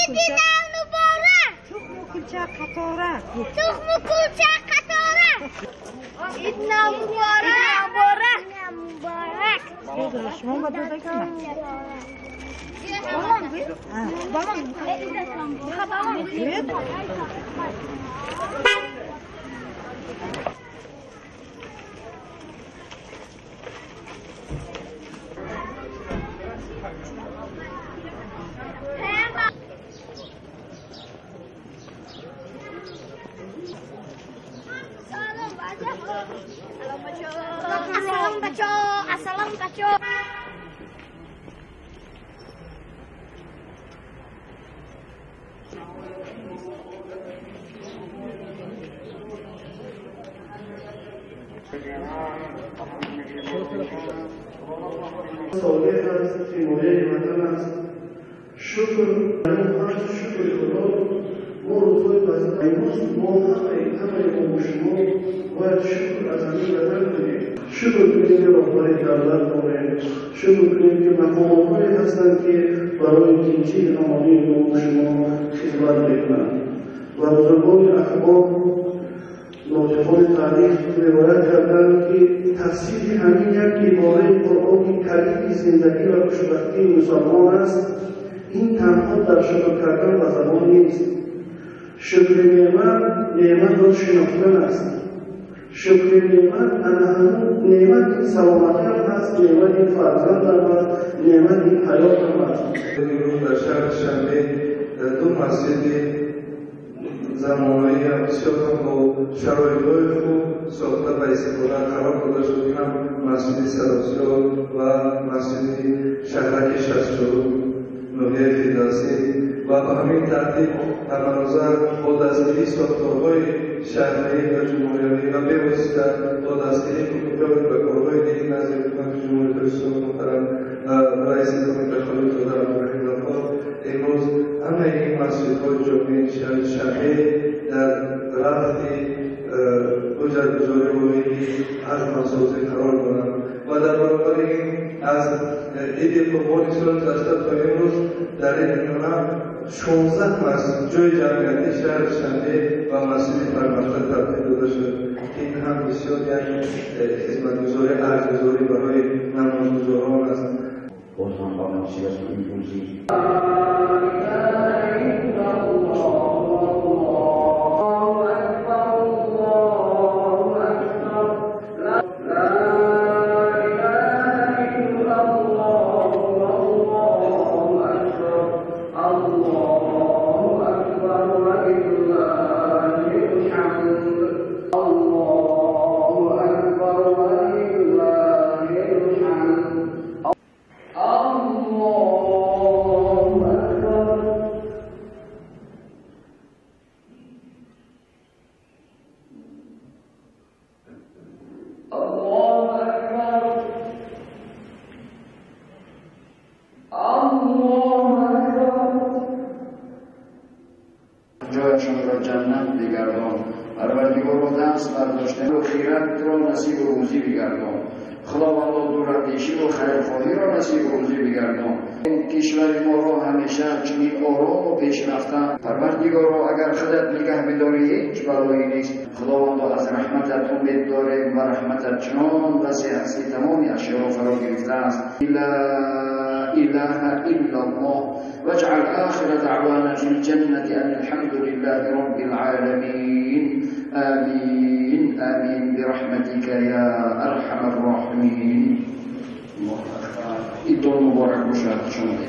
Idinam muborak. Tuxmu kulcha qatori. Tuxmu kulcha qatori. Idinam muborak. Idinam muborak. Shmon va dadakina. Balon. Assalam baco. صالح است که مایه وطن است. شکر شکر خدا ما روزهای پس امروز ما همه ما شما باید شکر از همین وطن کنیم. شکر کنیم که راهبر دولت داره. شکر کنیم که مقام‌هایی هستند که برای تیمچه امانی ما شما خدمت میکنند و بزرگان اخبار ناطقان تاریخ روایت کردند که تفسیر همین یک عباره قرآن کلید زندگی و خوشبختی مسلمان است. این تنها در شکر کردن و زبان نیست. شکر نعمت را شناختن است. شکر نعمت سلامتی هم هست، نعمت فرزند هم هست، نعمت حیات هم هست. در شهر شنبه دو مسجد زمانه‌ای هم بسیار با شرایط‌های خوب ساخته و استفاده قرار داده شد. هم مسجد سراسیا و مسجد شهرک 64 نوحه فیردوسی و به همین ترتیب امروزه با دستگیری ساختارهای شهری و جمهوری و به واسطه با دستگیری کمیته و کارهای دیگر نزد حکومت جمهوری اسلامی محترم رئیس کمیته خالد زاده رحمه الله امروز همه این مسجدهای جامع شهری در رفت اجرتگذاری روحی از مسازی قرار دارند و در برابر این از عید قربان سال گذشته تا امروز در این میانه 16 مسجد جای جمعیتی شهر شنبه و مسجد فرمانده ترتیب داده شد. این هم بسیار یک خدمتگزاری ارزش‌گذاری برای نمازگزاران است. بازم با نصیب است این روزی جایشان را جنت بگردان. پروردگار را دست برداشتن و خیرت را نصیب و روزی بگردان. خداوند دوراندیشی و خیرخواهی را نصیب و روزی بگردان. این کشور ما را همیشه چنین آرام و پیشرفته پروردگار را اگر خودت نگه بداری هیچ بلایی نیست. خداوند از رحمتت امید داریم و رحمتت چنان وسیع است که تمام اشیا را فرا گرفته است. إله إلا الله واجعل آخر دعوانا في الجنة أن الحمد لله رب العالمين آمين آمين برحمتك يا أرحم الراحمين. الله أكبر. إدون مبارك بشارة شمالي.